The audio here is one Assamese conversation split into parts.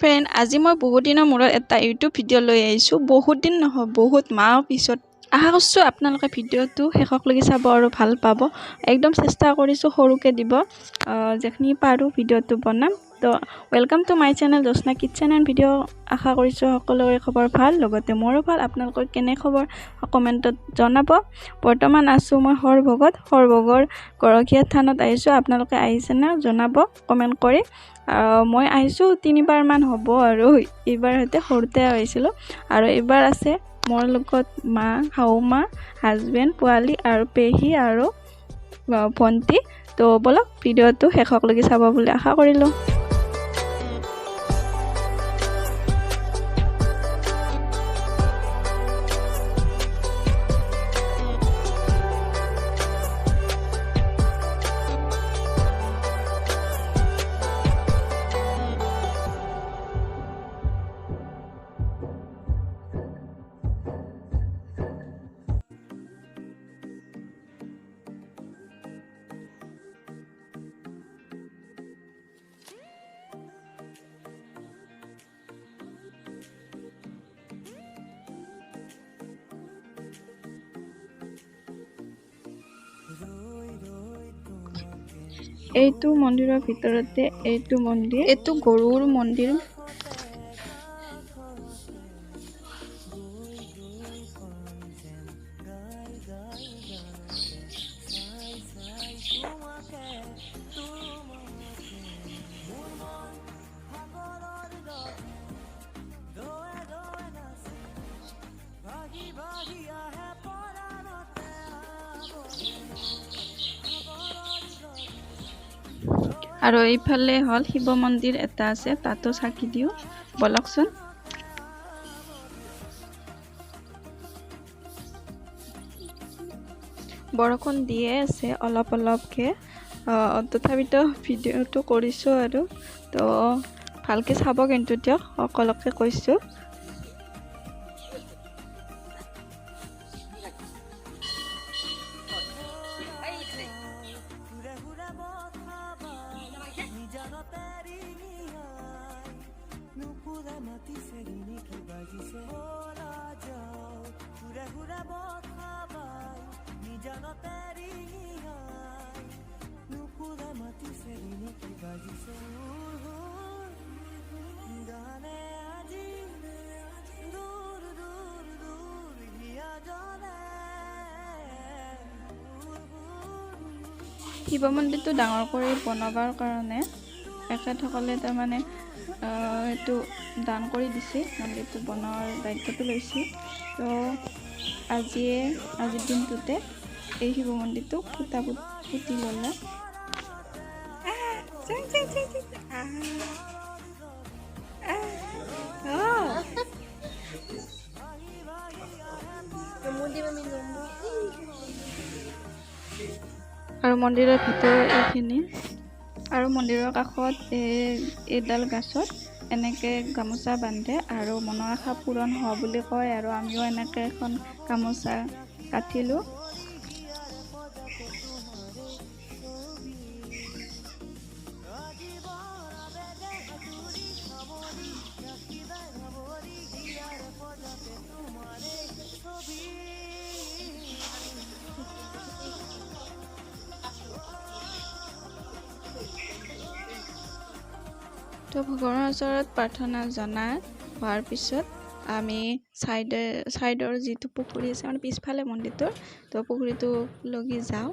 ফ্ৰেণ্ড, আজি মই বহুত দিনৰ মূৰত এটা ইউটিউব ভিডিঅ' লৈ আহিছোঁ। বহুত দিন নহয়, বহুত মাহৰ পিছত। আশা কৰিছোঁ আপোনালোকে ভিডিঅ'টো শেষলৈকে চাব আৰু ভাল পাব। একদম চেষ্টা কৰিছোঁ সৰুকৈ দিব, যিখিনি পাৰোঁ ভিডিঅ'টো বনাম। তো welcome to my channel Jyotsna kitchen and video'. আশা কৰিছোঁ সকলোৰে খবৰ ভাল, লগতে মোৰো ভাল। আপোনালোকৰ কেনে খবৰ কমেণ্টত জনাব। বৰ্তমান আছোঁ মই সৰভোগৰ গৰখীয়া থানত আহিছোঁ। আপোনালোকে আহিছেনে জনাব কমেণ্ট কৰি। মই আহিছোঁ 3বাৰ মান হ'ব আৰু এইবাৰ সৰুতে আহিছিলোঁ। আৰু এইবাৰ আছে মোৰ লগত মা, শাহু মা, হাজবেণ্ড, পোৱালি আৰু পেহী আৰু ভণ্টি। তো বলক ভিডিঅ'টো শেষলৈকে চাব বুলি আশা কৰিলোঁ। এইটো মন্দিৰৰ ভিতৰতে এইটো মন্দিৰ, এইটো গৰুৰ মন্দিৰ। আৰু এইফালে হ'ল শিৱ মন্দিৰ এটা আছে, তাতো চাকি দিওঁ বলকচোন। বৰষুণ দিয়ে আছে অলপ অলপকৈ, তথাপিতো ভিডিঅ'টো কৰিছোঁ আৰু। তো ভালকৈ চাব কিন্তু দিয়ক, সকলোকে কৈছোঁ। শিৱ মন্দিৰটো ডাঙৰ কৰি বনাবৰ কাৰণে এখেতসকলে তাৰমানে এইটো দান কৰি দিছে, মন্দিৰটো বনোৱাৰ দায়িত্বটো লৈছে। তো আজিৰ দিনটোতে এই শিৱ মন্দিৰটো পুতি ল'লে। আৰু মন্দিৰৰ ভিতৰত এইখিনি, আৰু মন্দিৰৰ কাষত এইডাল গাছত এনেকৈ গামোচা বান্ধে আৰু মনৰ আশা পূৰণ হোৱা বুলি কয়। আৰু আমিও এনেকৈ এখন গামোচা কাটিলোঁ। তো ভগৱানৰ ওচৰত প্ৰাৰ্থনা জনাই হোৱাৰ পিছত আমি ছাইডৰ যিটো পুখুৰী আছে, মানে পিছফালে মন্দিৰটোৰ, তো পুখুৰীটো লগি যাওঁ।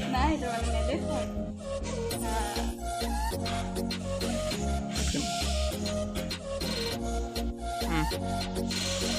Nah, itu warnanya deh. Nah.